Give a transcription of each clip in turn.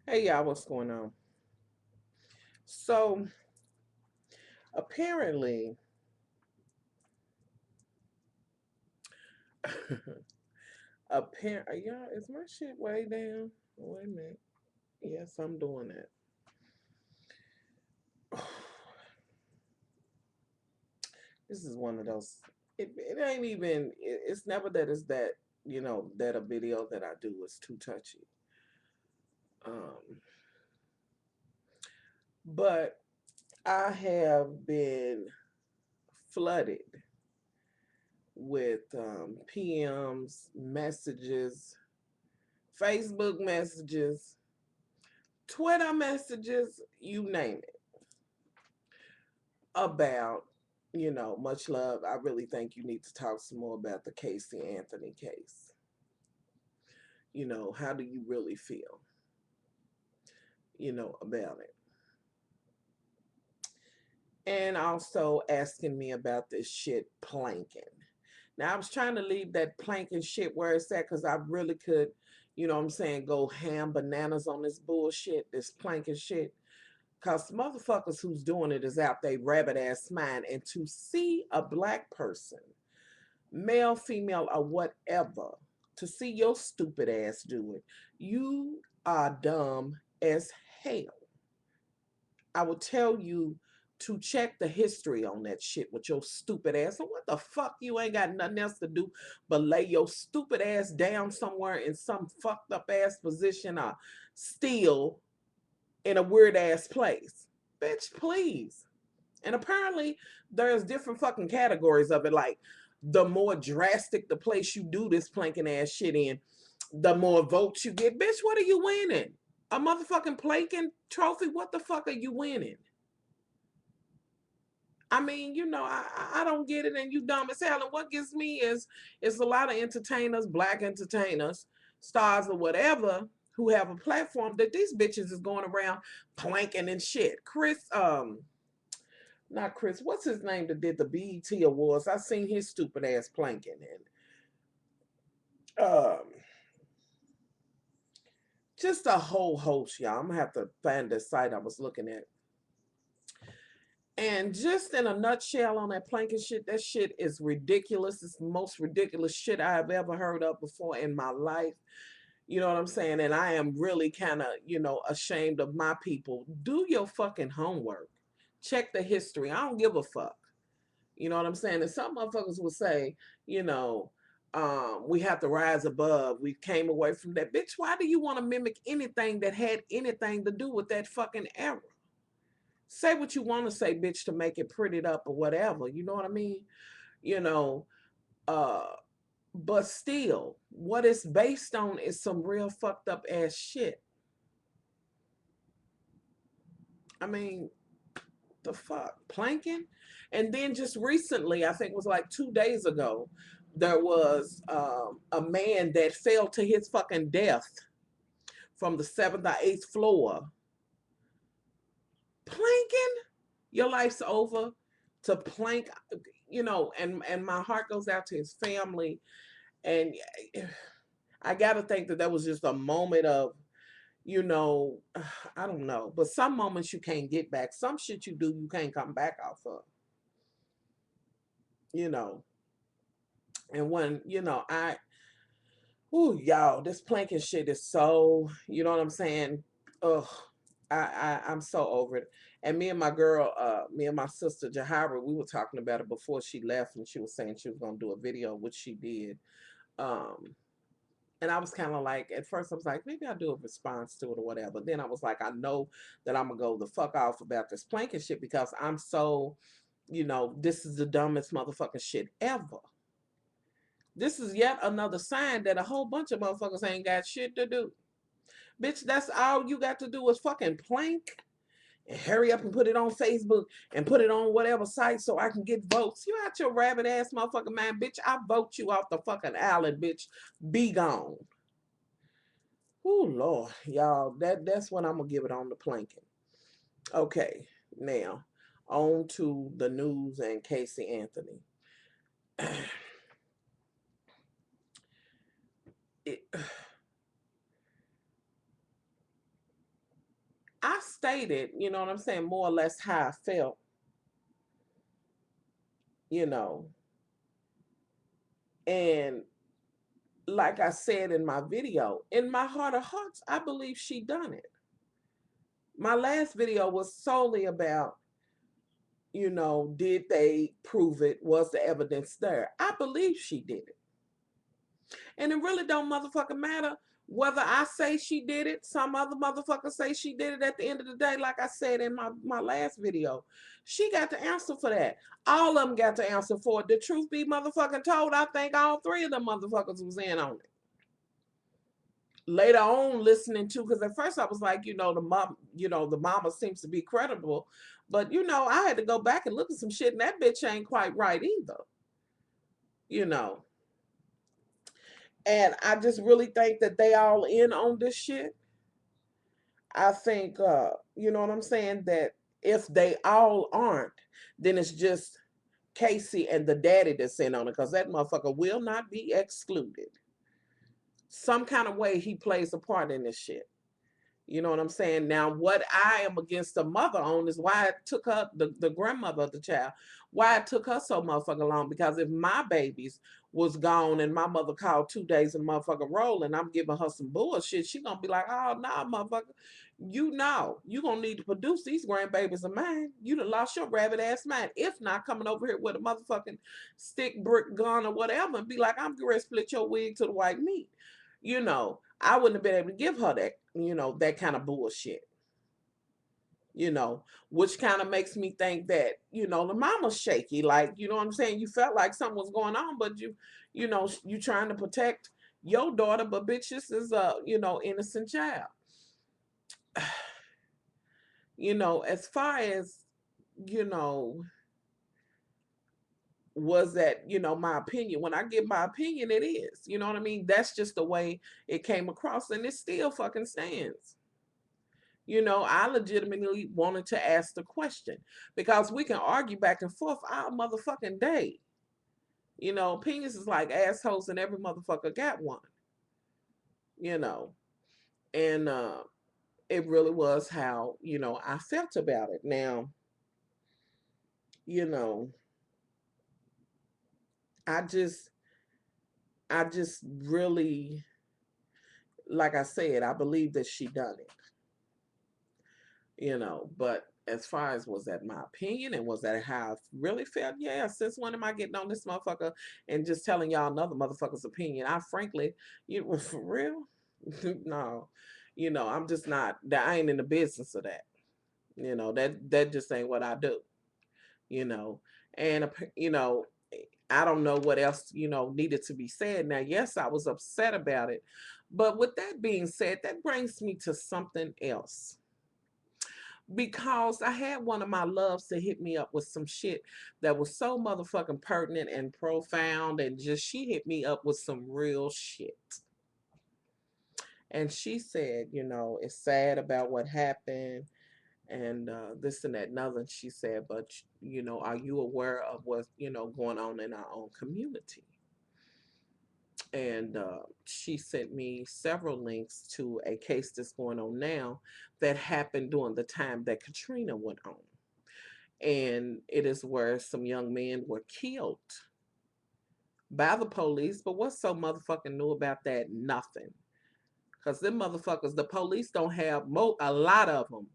Hey y'all, what's going on? So apparently, y'all, is my shit way down? Wait a minute. Yes, I'm doing that. This is one of those. It ain't even. It's never that. It's that that a video that I do is too touchy. Um, but I have been flooded with PMs, messages, Facebook messages, Twitter messages, you name it, about, much love. I really think you need to talk some more about the Casey Anthony case. How do you really feel, about it? And also asking me about this shit planking. Now, I was trying to leave that planking shit where it's at because I really could, what I'm saying, go ham bananas on this bullshit, this planking shit. Cause motherfuckers who's doing it is out they rabbit ass mind. And to see a black person, male, female, or whatever, to see your stupid ass do it, you are dumb as hell. I will tell you to check the history on that shit with your stupid ass. So what the fuck, you ain't got nothing else to do but lay your stupid ass down somewhere in some fucked up ass position or still in a weird ass place. Bitch, please. And apparently there's different fucking categories of it. Like the more drastic the place you do this planking ass shit in, the more votes you get. Bitch, what are you winning? A motherfucking planking trophy? What the fuck are you winning? I mean, I don't get it, and you dumb as hell. And what gets me is a lot of entertainers, black entertainers, stars or whatever, who have a platform that these bitches is going around planking and shit. Not Chris, what's his name that did the BET Awards? I seen his stupid ass planking and just a whole host, y'all. I'm gonna have to find the site I was looking at. And just in a nutshell on that planking shit, that shit is ridiculous. It's the most ridiculous shit I have ever heard of before in my life. You know what I'm saying? And I am really kind of, ashamed of my people. Do your fucking homework. Check the history. I don't give a fuck. You know what I'm saying? And some motherfuckers will say, you know, we have to rise above. We came away from that. Bitch, why do you want to mimic anything that had anything to do with that fucking era? Say what you want to say, bitch, to make it prettied up or whatever. You know what I mean? You know, uh, but still, what it's based on is some real fucked up ass shit. I mean, the fuck? Planking? And then just recently, I think it was like 2 days ago, there was a man that fell to his fucking death from the seventh or eighth floor. Planking? Your life's over to plank, and my heart goes out to his family. And I got to think that was just a moment of, you know, I don't know, but some moments you can't get back. Some shit you do, you can't come back off of, you know. And when, y'all, this planking shit is so, you know what I'm saying? Ugh, I'm so over it. And me and my sister Jahira, we were talking about it before she left, and she was saying she was gonna do a video, which she did. Um, and I was kind of like, at first I was like, maybe I'll do a response to it or whatever. Then I was like, I know that I'm gonna go the fuck off about this planking shit because I'm so, this is the dumbest motherfucking shit ever. This is yet another sign that a whole bunch of motherfuckers ain't got shit to do. Bitch, that's all you got to do is fucking plank and hurry up and put it on Facebook and put it on whatever site so I can get votes. You out your rabbit ass motherfucking mind, bitch. I vote you off the fucking island, bitch. Be gone. Oh Lord, y'all, that's when I'm gonna give it on the planking. Okay, now on to the news and Casey Anthony. it, stated, you know what I'm saying, more or less how I felt, you know. And like I said in my video, in my heart of hearts, I believe she done it. My last video was solely about, you know, did they prove it? Was the evidence there? I believe she did it. And it really don't motherfucking matter whether I say she did it, some other motherfucker say she did it. At the end of the day, like I said in my last video, she got to answer for that. All of them got to answer for it. The truth be motherfucking told, I think all three of them motherfuckers was in on it. Later on, listening to, because at first I was like, you know, the mom, you know, the mama seems to be credible, but you know, I had to go back and look at some shit, and that bitch ain't quite right either, you know. And I just really think that they all in on this shit. I think, you know what I'm saying, that if they all aren't, then it's just Casey and the daddy that's in on it, because that motherfucker will not be excluded. Some kind of way he plays a part in this shit. You know what I'm saying? Now, what I am against the mother on is why it took her, the grandmother of the child, why it took her so motherfucking long. Because if my babies was gone and my mother called 2 days and motherfucking roll and I'm giving her some bullshit, she gonna be like, oh, nah, motherfucker, you know, you gonna need to produce these grandbabies of mine. You done lost your rabbit ass mind. If not, coming over here with a motherfucking stick, brick, gun, or whatever and be like, I'm gonna split your wig to the white meat. You know, I wouldn't have been able to give her that, you know, that kind of bullshit, you know, which kind of makes me think that, you know, the mama's shaky. Like, you know what I'm saying? You felt like something was going on, but you know, you trying to protect your daughter, but bitch, this is a, you know, innocent child. You know, as far as, you know, was that, you know, my opinion. When I give my opinion, it is, you know what I mean? That's just the way it came across, and it still fucking stands. You know, I legitimately wanted to ask the question because we can argue back and forth all motherfucking day. You know, opinions is like assholes and every motherfucker got one, you know. And it really was how, you know, I felt about it. Now, you know, I just I just really, like I said, I believe that she done it, you know. But as far as was that my opinion and was that how I really felt, yeah, since when am I getting on this motherfucker and just telling y'all another motherfucker's opinion? I frankly, you know, for real, no, you know, I'm just not that. I ain't in the business of that, you know. That just ain't what I do, you know. And you know, I don't know what else, you know, needed to be said. Now, yes, I was upset about it, but with that being said, that brings me to something else, because I had one of my loves to hit me up with some shit that was so motherfucking pertinent and profound, and just she hit me up with some real shit. And she said, you know, it's sad about what happened and this and that and other. And she said, but you know, are you aware of what's, you know, going on in our own community? And she sent me several links to a case that's going on now that happened during the time that Katrina went on. And it is where some young men were killed by the police. But what's so motherfucking new about that? Nothing. Because them motherfuckers, the police don't have, a lot of them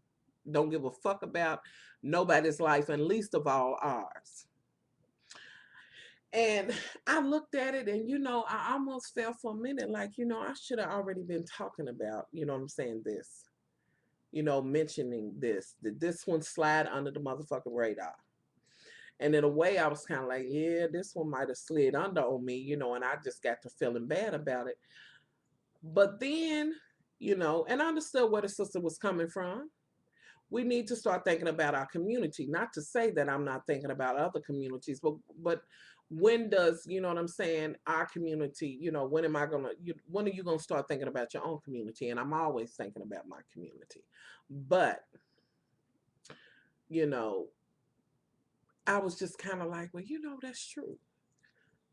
don't give a fuck about nobody's life, and least of all ours. And I looked at it and, you know, I almost felt for a minute like, you know, I should have already been talking about, you know what I'm saying, this, you know, mentioning this. Did this one slide under the motherfucking radar? And in a way, I was kind of like, yeah, this one might have slid under on me, you know, and I just got to feeling bad about it. But then, you know, and I understood where the sister was coming from. We need to start thinking about our community. Not to say that I'm not thinking about other communities, but when does, you know what I'm saying, our community, you know, when am I gonna, when are you gonna start thinking about your own community? And I'm always thinking about my community. But, you know, I was just kind of like, well, you know, that's true.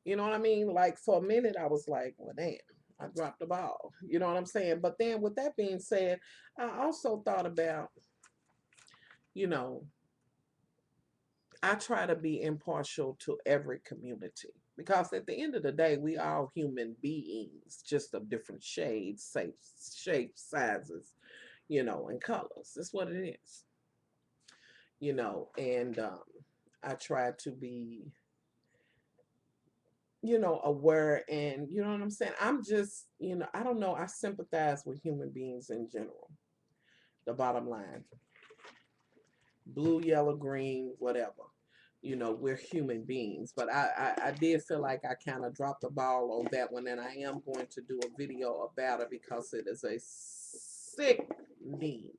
You know what I mean? Like for a minute, I was like, well, damn, I dropped the ball. You know what I'm saying? But then with that being said, I also thought about, you know, I try to be impartial to every community because at the end of the day, we are human beings, just of different shades, shapes, sizes, and colors. That's what it is, and I try to be, aware, and you know what I'm saying? I'm just, I don't know, I sympathize with human beings in general. The bottom line, blue, yellow, green, whatever. We're human beings. But I did feel like I kind of dropped the ball on that one, and I am going to do a video about it because it is a sick need.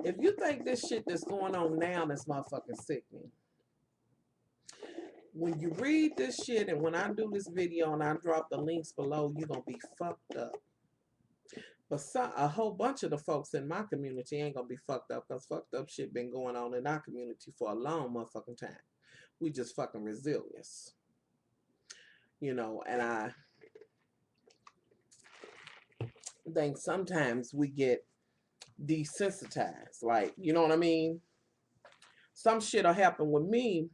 If you think this shit that's going on now is motherfucking sickening, when you read this shit and when I do this video and I drop the links below, you're going to be fucked up. But a whole bunch of the folks in my community ain't going to be fucked up because fucked up shit been going on in our community for a long motherfucking time. We just fucking resilience. And I think sometimes we get desensitized. Like, you know what I mean? Some shit'll happen with me,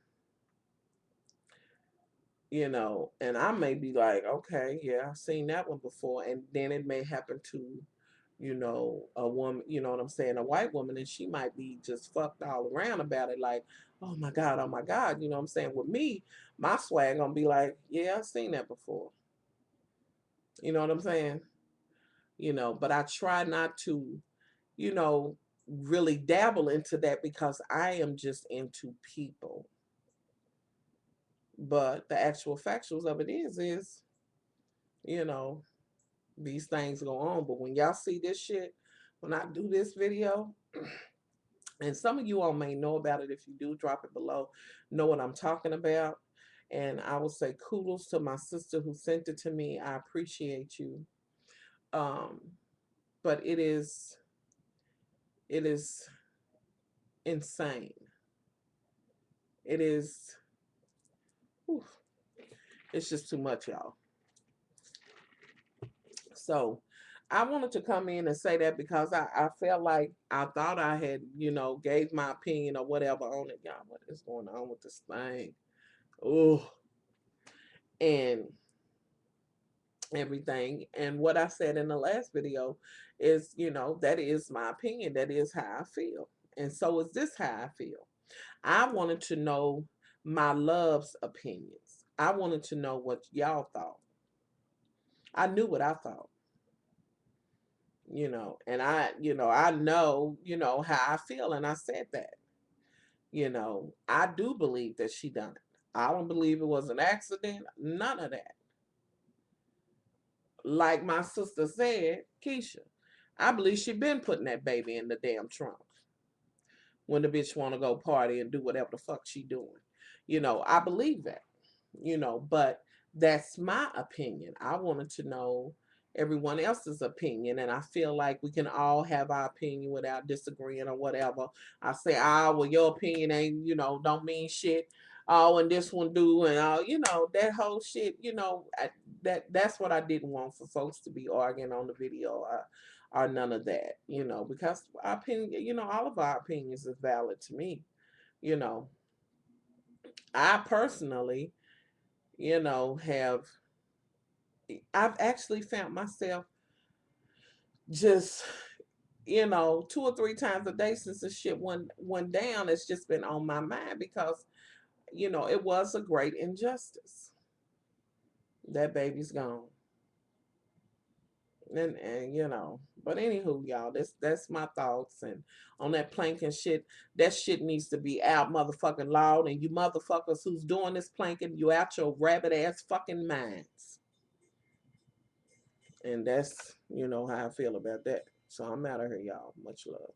and I may be like, okay, yeah, I've seen that one before. And then it may happen to, a woman, you know what I'm saying, a white woman, and she might be just fucked all around about it. Like, oh my God, you know what I'm saying? With me, my swag gonna be like, yeah, I've seen that before. You know what I'm saying? But I try not to, really dabble into that because I am just into people. But the actual factuals of it is, you know, these things go on. But when y'all see this shit, when I do this video, and some of you all may know about it, if you do, drop it below, know what I'm talking about. And I will say kudos to my sister who sent it to me. I appreciate you. Um, but it is insane. It is, whew, it's just too much, y'all. So I wanted to come in and say that because I felt like I thought I had, gave my opinion or whatever on it. Y'all, what is going on with this thing? Oh, and everything. And what I said in the last video is, that is my opinion. That is how I feel. And so is this how I feel. I wanted to know my love's opinions. I wanted to know what y'all thought. I knew what I thought. And I know how I feel, and I said that. I do believe that she done it. I don't believe it was an accident, none of that. Like my sister said, Keisha, I believe she been putting that baby in the damn trunk when the bitch want to go party and do whatever the fuck she doing. I believe that. But that's my opinion. I wanted to know everyone else's opinion, and I feel like we can all have our opinion without disagreeing or whatever. I say, well, your opinion ain't, don't mean shit. Oh, and this one do, and that whole shit. That's what I didn't want for folks to be arguing on the video or none of that. Because our opinion, all of our opinions is valid to me. I personally, I've actually found myself just, 2 or 3 times a day since the shit went down. It's just been on my mind because, it was a great injustice. That baby's gone. And but anywho, y'all, that's my thoughts. And on that planking shit, that shit needs to be out motherfucking loud. And you motherfuckers who's doing this planking, you out your rabbit ass fucking minds. And that's, how I feel about that. So I'm out of here, y'all. Much love.